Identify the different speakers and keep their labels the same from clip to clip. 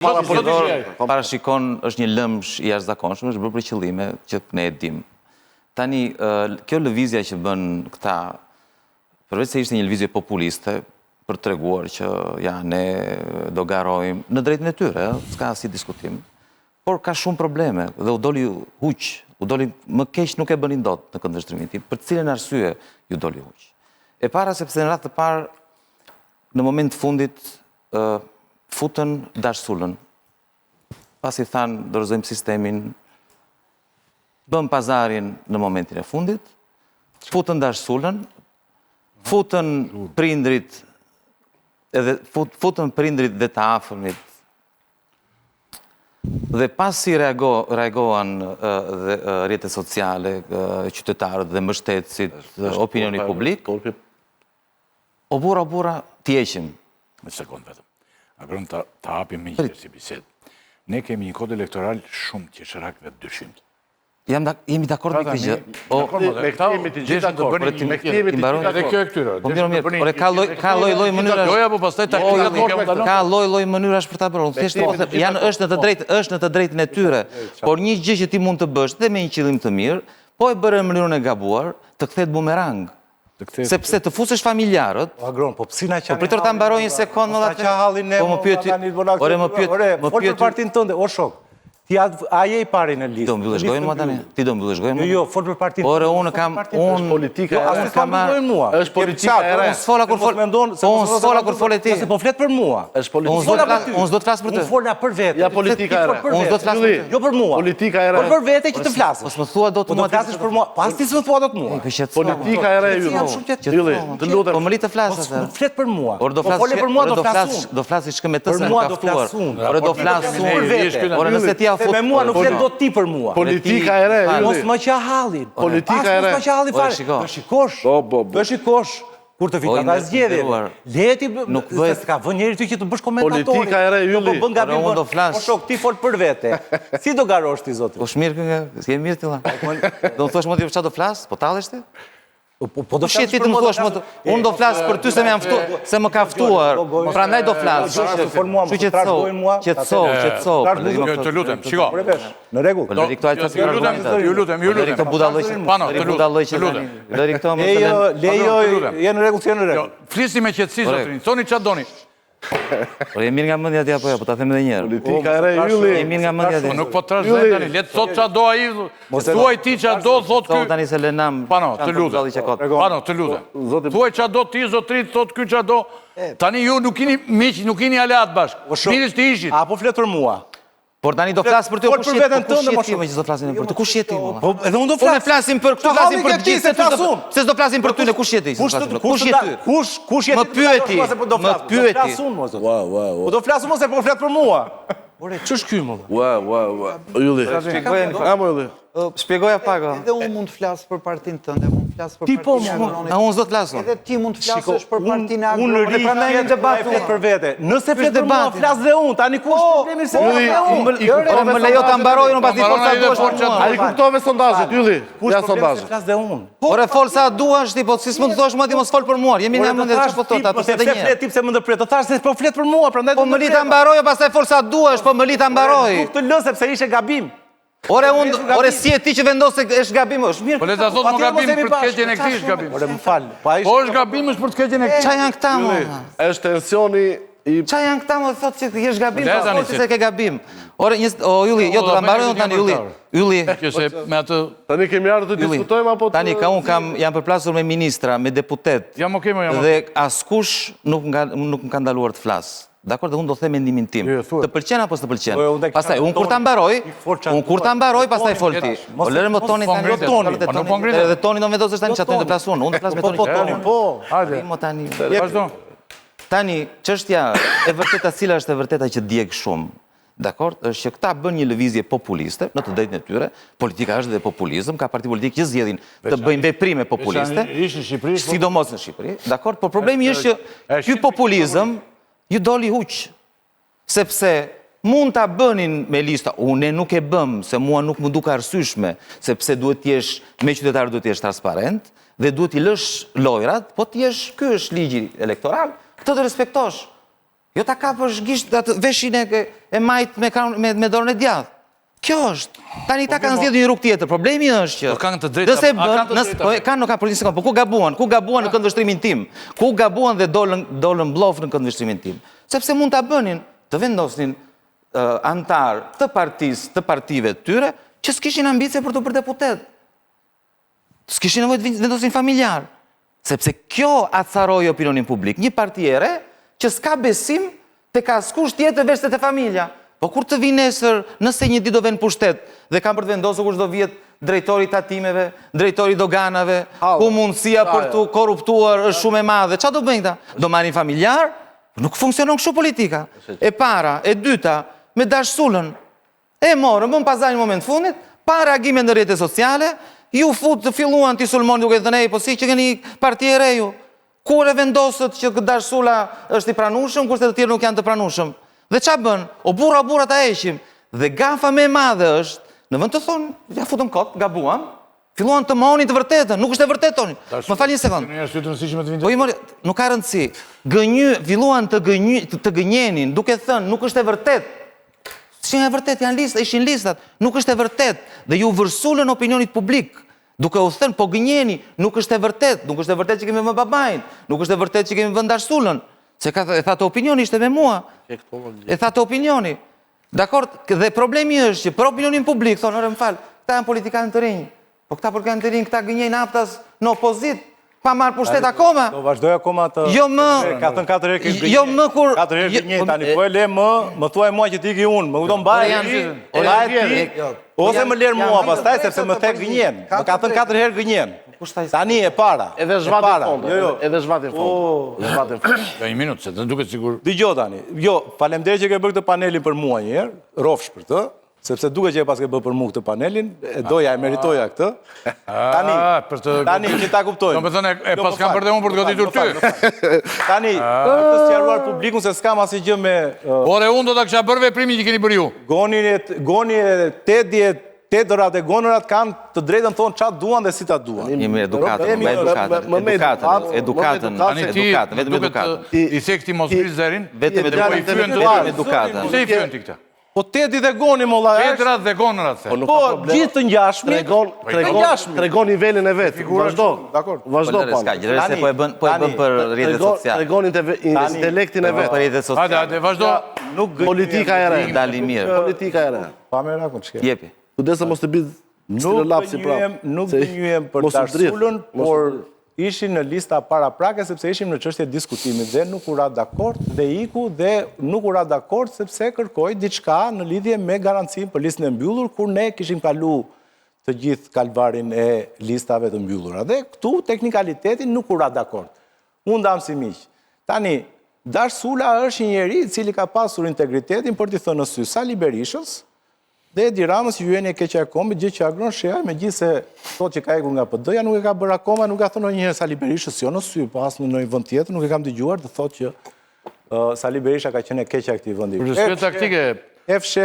Speaker 1: Parashikon është një lëmsh i jashtëzakonshëm, është bërë për qëllime që ne e dim. Tani, kjo lëvizja që bën këta, përveç se ishte një lëvizje populiste, për të treguar që ne do garojmë në drejtën e tyre, s'ka si diskutim, por ka shumë probleme dhe u doli huq, u doli më keq nuk e bënin dot në këndvështrimin tim, për cilën arsye ju doli huq. E para sepse në radhë të parë, në moment të fundit, futën dashsullën. Pas i thanë, dorëzojmë sistemin, bëm pazarin në momentin e fundit, futën dashsullën, futën prindrit dhe të afërmit, dhe pas si reagohan rrjetet sociale, qytetarët dhe mbështetësit, opinioni publik, o bura, t'jeqim.
Speaker 2: Në sekund vetëm. Agron të hapim me një si bisedë. Ne kemi një kod elektoral shumë qesharak dhe dyshimt.
Speaker 1: Jemi dakord me këtë gjë.
Speaker 2: Me këta jemi të gjithë dakord. Me këtë jemi të gjithë dakord. Dhe kjo e këtyre.
Speaker 1: Ka lloj-lloj mënyrash.
Speaker 2: Joja, po pastaj taktika.
Speaker 1: Ka lloj-lloj mënyrash për ta bërë. Është në të drejtën e tyre. Por një gjë që ti mund të bësh dhe me një qëllim të mirë, po e bëre në mënyrën e gabuar, të kthehet bumerang. Sepse të fusesh familjarët...
Speaker 3: Agron, po pësi na qanë...
Speaker 1: Po pritor ta mbaroj një sekond, më
Speaker 3: folë për partin tënde, o shok. A je i pari në listë.
Speaker 1: Ti do mbyllesh gojën mua tani? Ti do mbyllesh gojën mua?
Speaker 3: Jo, folë për partin tënde.
Speaker 1: Ore, unë kam...
Speaker 3: është politika e re.
Speaker 2: Është politika e re.
Speaker 1: Unë s'fola kur fole ti.
Speaker 3: Se po flet për mua.
Speaker 1: Unë s'do të flas për ty.
Speaker 3: Unë fola për vete.
Speaker 2: Ja, politika e re.
Speaker 1: Unë s'do të flas për ty.
Speaker 3: Jo për mua.
Speaker 2: Politika e re.
Speaker 3: Por për vete që të flasësh.
Speaker 1: Po s'më thua do të mua.
Speaker 3: Po do flasësh për mua. Pas ti s'më thua do të mua.
Speaker 2: Politika e re, Ylli. Të lutem.
Speaker 1: Po më li të flasë atë.
Speaker 3: Po flet për mua.
Speaker 1: Por do flasësh shkë me të se më kaftuar. Ore do flas unë. Ore nëse ti ja fut.
Speaker 3: Me mua nuk flet do ti për mua.
Speaker 2: Politika e re,
Speaker 3: Mos më qa hallin.
Speaker 2: Politika e re.
Speaker 3: Mos më qa hallin fare. Do shikosh. Kur të vita ka zgjedhje. Leti se s'ka vën njeri ty që të bësh komentator.
Speaker 2: Politika e re, Ylli.
Speaker 3: Po bën gabim. Po shok, ti fol për vete. Si do garosh ti zoti?
Speaker 1: Po shmirë kënga, s'ke mirë ti la. Do më thosh më ti për çfarë do flas? Po tallesh ti?
Speaker 3: Po do
Speaker 1: flas për mua. Unë do flas për ty se më ka ftuar. Prandaj do flas. Qetëso.
Speaker 2: Të lutem, shiko.
Speaker 3: Në rregull.
Speaker 2: Ju lutem. Pano, të lutem.
Speaker 3: Lejo, je në rregull, si je në rregull.
Speaker 2: Flisni me qetësi, zotrin. Thoni çfarë doni.
Speaker 1: Por e mirë nga mendja ti apo jo, po ta them edhe një herë.
Speaker 2: Politika e re, Ylli.
Speaker 1: E mirë nga mendja ti.
Speaker 2: Nuk po trashëgoj tani, le të thot çfarë do ai. Thuaj ti çfarë do, thot ky.
Speaker 1: Tani se Lenam.
Speaker 2: Pano, të lutem. Thuaj çfarë do ti, zotrit, thot ky çfarë do. Tani ju nuk keni miq, nuk keni aleat bashkë. Mirës të ishit.
Speaker 3: Apo flet për mua.
Speaker 1: Por tani do flas për ty kush je ti më që do flasim për ty. Kush je ti? Po edhe unë do flas. Ne flasim për këtu, flasim për gjithë. Se do flasim për ty ne kush je ti? Kush je ty?
Speaker 3: Kush je ti?
Speaker 1: Më pyeti.
Speaker 3: Po do flasim ose po flet për mua? Ore, ç'është ky më?
Speaker 2: Ua. Ylli. Ylli.
Speaker 1: Shpjegoja pak.
Speaker 4: Edhe unë mund të flas për partinë tënde, mund të flas për
Speaker 1: partinë e Agronit. Unë s'do të flas.
Speaker 4: Edhe ti mund të flasësh për partinë e Agronit.
Speaker 3: Unë prandaj në debat flet për vete. Nëse flet për mua, flas dhe unë. Tani ku është problemi se
Speaker 1: unë më lejo ta mbaroj unë pasi forca duash.
Speaker 2: Ai kuptove sondazhet, Ylli. Ja sondazhet.
Speaker 3: Flas dhe unë.
Speaker 1: Ore fol sa duash ti, po si s'mund të thosh mua ti mos fol për mua. Jemi në mendje çfarë po thot atë
Speaker 3: se flet tip se më ndërpret. Do thash se po flet për mua, prandaj
Speaker 1: po më li ta mbaroj, pastaj fol sa duash, po më li ta mbaroj.
Speaker 3: Nuk të lë sepse ishte gabim.
Speaker 1: Ore si e ti që vendos se është gabim, është mirë.
Speaker 2: Po le ta thot më gabim për të keqen e këtij është gabim.
Speaker 3: Ore më fal.
Speaker 2: Po është gabim është për të keqen e këtij.
Speaker 1: Çfarë janë këta më?
Speaker 2: Është tensioni i
Speaker 1: Çfarë janë këta më thotë që është gabim, po thotë se ke gabim. Ore Ylli, jo do ta mbaroj unë tani Ylli.
Speaker 2: Kjo se me atë tani kemi ardhur të diskutojmë apo
Speaker 1: tani jam përplasur me ministra, me deputet. Dhe askush nuk më ka ndaluar të flas. Dakor, dhe unë do them mendimin tim. Të pëlqen apo s'të pëlqen? Pastaj unë kur ta mbaroj, pastaj fol ti. Po lëre më tonin tani. Edhe tonin do vendosësh tani çatë të flas unë. Unë do flas me tonin.
Speaker 3: Po.
Speaker 1: Hajde. Tani. Vazhdo. Tani çështja e vërteta, cila është e vërteta që djeg shumë. Dakor, është që këta bën një lëvizje populiste në të drejtën e tyre. Politika është dhe populizëm, ka parti politikë që zgjedhin të bëjnë veprime populiste. Sidomos në Shqipëri. Dakor, por problemi është që ky populizëm ju doli huq, sepse mund ta bënin me lista, unë nuk e bëm, se mua nuk më duk arsyeshme, sepse duhet t'jesh, me qytetarë duhet t'jesh transparent, dhe duhet t'i lësh lojrat, po t'jesh, ky është ligji elektoral, këtë të respektosh. Jo ta kapësh gisht atë veshin e majt me dorën e djathtë. Kjo është. Tani ta kanë zgjedhur një rrugë tjetër. Problemi është që
Speaker 2: kanë të drejta.
Speaker 1: Kanë nuk ka për një sekondë, po ku gabuan? Ku gabuan në këndvështrimin tim? Ku gabuan dhe dolën blof në këndvështrimin tim? Sepse mund ta bënin, të vendosnin antar të partisë, të partive të tyre, që s'kishin ambicie për të bërë deputet. S'kishin nevojë të vendosin familjar. Sepse kjo acaroi opinionin publik. Një parti e re që s'ka besim tek askush tjetër veç te familja. Po kur të vinë nesër, nëse një ditë do vjen pushtet dhe kanë për të vendosur kush do vihet drejtori i tatimeve, drejtori i doganave, ku mundësia për të korruptuar është shumë e madhe, çfarë do bëjnë këta? Do marrin familjar? Nuk funksionon kështu politika. E para, e dyta, me dashsullën. E morën, bën pazar në moment fundit, pa reagime në rrjetet sociale, ju filluan ti sulmoni duke thënë, po si që keni parti e re ju? Kur e vendosët që dashsulla është i pranueshëm, kurse të tjerë nuk janë të pranueshëm? Dhe qa bën? O burra ta heqim. Dhe gafa me madhe është, në vend të thonë, ja futëm kot, gabuam, filluan të monin të vërtetën, nuk është e vërtetë tonin. Më fal një sekondë. Po nuk ka rëndësi. Filluan të gënjenin, duke thënë, nuk është e vërtetë. Ishin e vërtetë, ishin listat, nuk është e vërtetë. Dhe ju vërsulën opinionit publik. Duke u thënë, po gënjeni, nuk është e vërtetë. Nuk është e vërtetë që kemi vënë babajin, nuk është e vërtetë që kemi vënë dashsullën. Se e tha të opinioni ishte me mua. E tha të opinioni. Dakor, dhe problemi është që për opinionin publik, thonë, më falë, këta janë politikanë të rinjë. Po këta politikanë të rinjë, këta gënjejnë aftas në opozit, pa marrë pushtet akoma.
Speaker 3: Do vazhdoj akoma të...
Speaker 1: Jo më...
Speaker 3: Ka thënë 4 herë kështë gënjejnë.
Speaker 1: Jo më kur...
Speaker 3: 4 herë gënjejnë, tani, po e le më thuaj mua që ti ki unë, më kujton mbaj ose më lërë mua pastaj, sepse më thek gënjen. Më ka thënë 4 herë gënjen. Tani e para.
Speaker 5: Edhe zhvatin fonda. Edhe zhvatin fonda.
Speaker 2: Jo, një minutë, se të duket sigur...
Speaker 3: Dëgjoj tani. Jo, faleminderit që ke bërë këtë panelin për mua një herë, rofsh për të, sepse duket që e pas ke bërë për mua këtë panelin, e doja, e meritoja këtë. Tani, që ta kuptojnë.
Speaker 2: Do me thënë, e pas kam bërë dhe unë për të goditur ty.
Speaker 3: Tani, për të sqaruar publikun se s'kam asnjë gjë me...
Speaker 2: Ore, unë do ta kisha bërë veprimin që keni bërë ju.
Speaker 3: Goni e tetërat e gonërat kanë të drejtën thonë qatë duan dhe si ta duan.
Speaker 1: Jemi edukatën, vetëm edukatën.
Speaker 2: I se këti mos kri zërin,
Speaker 1: vetëm edukatën.
Speaker 2: Se i fyën ti këta?
Speaker 3: Po teti dhe goni, molla.
Speaker 2: Tetërat dhe gonërat, se.
Speaker 3: Po, gjithë të ngjashmi.
Speaker 5: Tregon nivelin e vetë. Vazhdo. Vazhdo,
Speaker 1: po e bën për rrjetet sociale.
Speaker 5: Tregon intelektin e vetë.
Speaker 1: Për rrjetet sociale.
Speaker 2: Hajde, vazhdo.
Speaker 5: Politika e re.
Speaker 1: Dali mirë.
Speaker 5: Politika e re.
Speaker 3: Pa me rakon, ç'ke.
Speaker 1: Jepi.
Speaker 5: Kudesa mos të bidh stilolapsi prapë.
Speaker 3: Nuk gënjyem për dashsullën, por ishim në lista para prake sepse ishim në çështje diskutimi dhe nuk u ra dakord dhe iku dhe nuk u ra dakord sepse kërkoi diçka në lidhje me garancinë për listën e mbyllur kur ne kishim kalu të gjithë kalvarin e listave të mbyllura. Dhe këtu teknikalitetin nuk u ra dakord. Unë dam si miq. Tani Dashsulla është një njeri i cili ka pasur integritetin për t'i thënë në sy Sali Berishës dhe Edi Ramës ju jeni e keqja e kombit, gjë që agron Shea, megjithëse thotë që ka ikur nga PD-ja, nuk e ka bërë akoma, nuk ka thënë ndonjëherë Sali Berishës jo në sy, po as në një vend tjetër, nuk e kam dëgjuar të thotë që Sali Berisha ka qenë e keqja e këtij vendi.
Speaker 2: Për arsye taktike,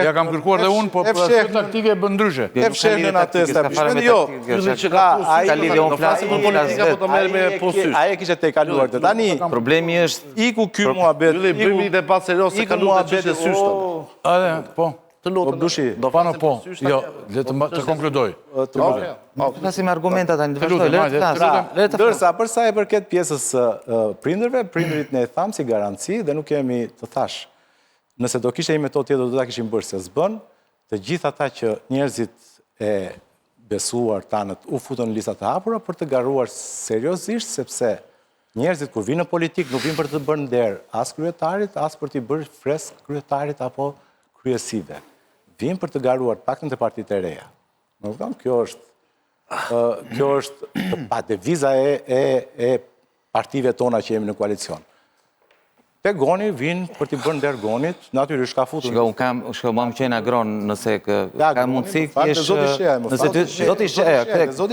Speaker 2: ja kam kërkuar dhe unë, po për arsye taktike bën ndryshe.
Speaker 3: E fshehën në atë establishment, jo.
Speaker 1: Ka lidhje unë flasim për
Speaker 5: politika, po të merr me posysh.
Speaker 3: Ai kishte te kaluar të tani.
Speaker 1: Problemi është
Speaker 3: iku ky muhabet,
Speaker 5: bëjmë një debat serioz se kaluar të çështje sysh.
Speaker 2: A, po.
Speaker 5: Të lutem.
Speaker 3: Dushi.
Speaker 2: Do pano po. Jo, le të konkludoj.
Speaker 1: Flasim argumentat tani, vazhdoj, le të flas.
Speaker 3: Ndërsa për sa i përket pjesës prindërve, prindërit ne e tham si garanci dhe nuk kemi të thash. Nëse do kishte një metodë tjetër do ta kishim bërë se s'bën, të gjithë ata që njerëzit e besuar tanët u futën në listat e hapura për të garuar seriozisht sepse njerëzit kur vinë në politik nuk vinë për të bërë nder as kryetarit, as për t'i bërë fresk kryetarit apo kryesive. Vinë për të garuar paktën të partitë e reja. Më kupton, kjo është pa deviza e partive tona që jemi në koalicion. Te Goni vinë për t'i bërë nder Gonit, natyrisht ka futur.
Speaker 1: Shko, ma më qenë agron nëse ka mundësi Zoti Shea, perfekto.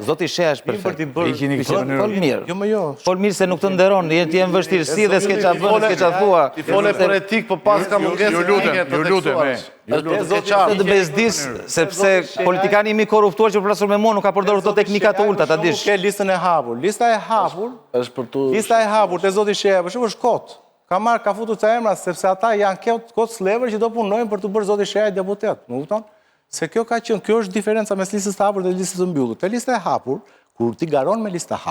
Speaker 1: Zoti Shea është perfekt. Fol mirë. Fol mirë se nuk të nderon, ti jenë vështirësi dhe s'ke qa bënë, s'ke qa thua.
Speaker 5: Ti fole për etik, po pas ka mungesë
Speaker 2: ju lutem.
Speaker 1: Të bezdis, sepse politikani imi korruptuar që përplasur me mua nuk ka përdorur të teknika të ulta, ta dish.
Speaker 3: Ke listën e hapur. Lista e hapur te Zoti Shea, për shumë është kot. ka futur ca emra, sepse ata janë kod slever që do punojnë për të bërë zoti Shea deputet. Më kupton? Se kjo është diferenca mes listës të hapur dhe listës të mbyllur. Te lista e hapur, kur ti garon me lista e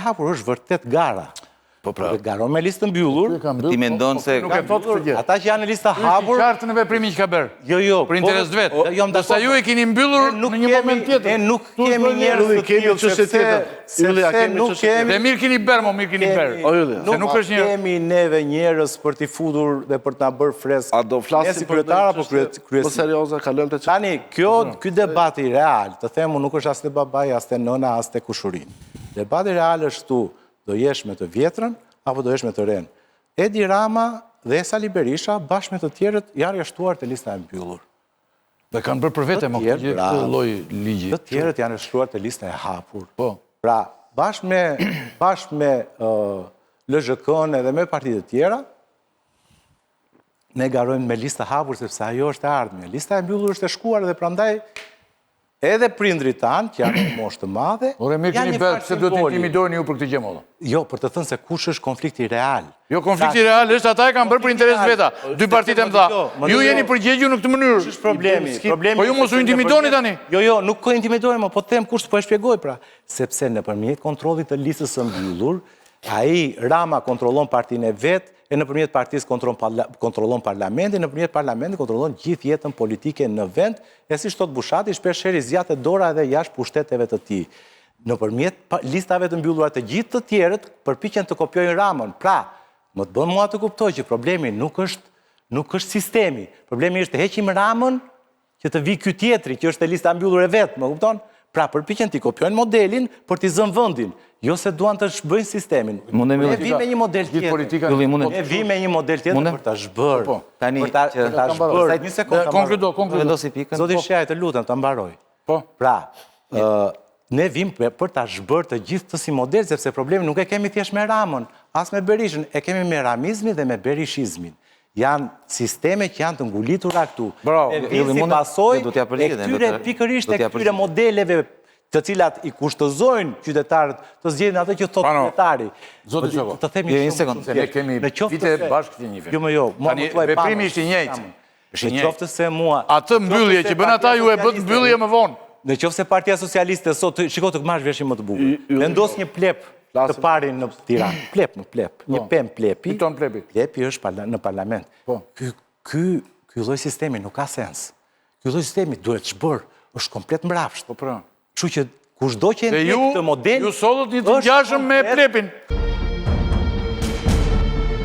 Speaker 3: hapur është vërtet gara. Po pra. Garon me listë mbyllur.
Speaker 1: Ti mendon se
Speaker 3: ata që janë në listë hapur,
Speaker 2: qartë në veprimin që ka bërë.
Speaker 3: Jo.
Speaker 2: Për interes vetë. Dërsa ju e keni mbyllur në një moment tjetër.
Speaker 3: Ne nuk kemi njerëz të tillë sepse nuk kemi.
Speaker 2: Dhe mirë keni bërë, mo mirë keni bërë.
Speaker 3: Nuk kemi neve njerëz për t'i futur dhe për t'na bërë fresk.
Speaker 5: A do flasim për
Speaker 3: kryetar apo kryesi?
Speaker 5: Po serioze, kalojmë te
Speaker 3: Tani, ky debati real, të themu nuk është as te babai, as te nëna, as te kushurin. Debati real është tu. Do jesh me të vjetrën, apo do jesh me të renë. Edi Rama dhe Sali Berisha, bashkë me të tjerët, janë jashtuar të lista e mbyllur.
Speaker 2: Dhe kanë bërë për vete, më këtë loj ligji.
Speaker 3: Të tjerët janë jashtuar të lista e hapur.
Speaker 2: Po.
Speaker 3: Pra, bashkë me LZK-n edhe me partitë të tjera, ne garojmë me lista hapur, sepse ajo është e ardhme. Lista e mbyllur është e shkuar dhe prandaj edhe prindrit tanë, që janë moshë të madhe,
Speaker 2: Ore, mirë keni bërë, se do të intimidojnë ju për këtë gjemolla.
Speaker 3: Jo, për të thënë se kush është konflikti real.
Speaker 2: Jo, konflikti real është ata e kanë bërë për interes veta. Dy partitë më dha. Ju jeni përgjegjur në këtë mënyrë.
Speaker 3: Kush është problemi?
Speaker 2: Po ju mos u intimidoni tani.
Speaker 3: Jo, nuk ko intimidojmë, po them kush po e shpjegoj pra. Sepse nëpërmjet kontrollit të listës së mbyllur, ai Rama kontrollon partinë e vet, e nëpërmjet partisë kontrollon parlamentin, nëpërmjet parlamentit kontrollon gjithë jetën politike në vend, e si thot Bushati, shpeshherë zgjatet dora edhe jashtë pushteteve të tij. Nëpërmjet listave të mbyllura të gjithë të tjerët përpiqen të kopjojnë Ramën. Pra, më të bën mua të kuptoj që problemi nuk është sistemi. Problemi është të heqim Ramën, që të vi ky tjetri, që është e lista mbyllur e vet, më kupton? Pra, përpiqen të kopjojnë modelin për t'i zënë vendin. Jo se duan të shbëjnë sistemin. Ne vim me një model tjetër. Ne vim me një model tjetër për ta zhbërë.
Speaker 1: Tani që ta
Speaker 3: zhbërë. Një sekondë.
Speaker 2: Konkludo.
Speaker 3: Zoti Shea, të lutem, ta mbaroj. Pra, ne vim për ta zhbërë të gjithë të si model, sepse problemi nuk e kemi thjesht me Ramën, as me Berishën, e kemi me ramizmin dhe me berishizmin. Janë sisteme që janë të ngulitura këtu. E vim si pasoj e këtyre pikërisht e këtyre modeleve të cilat i kushtëzojnë qytetarët të zgjedhin atë që thotë qytetari.
Speaker 2: Zotë Qoko,
Speaker 3: të themi
Speaker 2: një sekundë, ne kemi vite bashkë të njëve.
Speaker 3: Jo,
Speaker 2: tani veprimi ishte i njëjtë.
Speaker 3: Në qoftë se mua...
Speaker 2: Atë mbyllje që bën ata ju e bët mbyllje më vonë.
Speaker 3: Në qoftë se Partia Socialiste sot, shiko të marrësh veshin më të bukur. Vendos një plep të parin në Tiranë. Plep. Një pem plepi. Plepi është në parlament. Ky lloj sistemi nuk ka sens. Ky lloj sistemi duhet zhbër, është komplet mbrapsht. Kështu që kushdo që e ndjek këtë model...
Speaker 2: Ju sollët një të ngjashëm me plepin.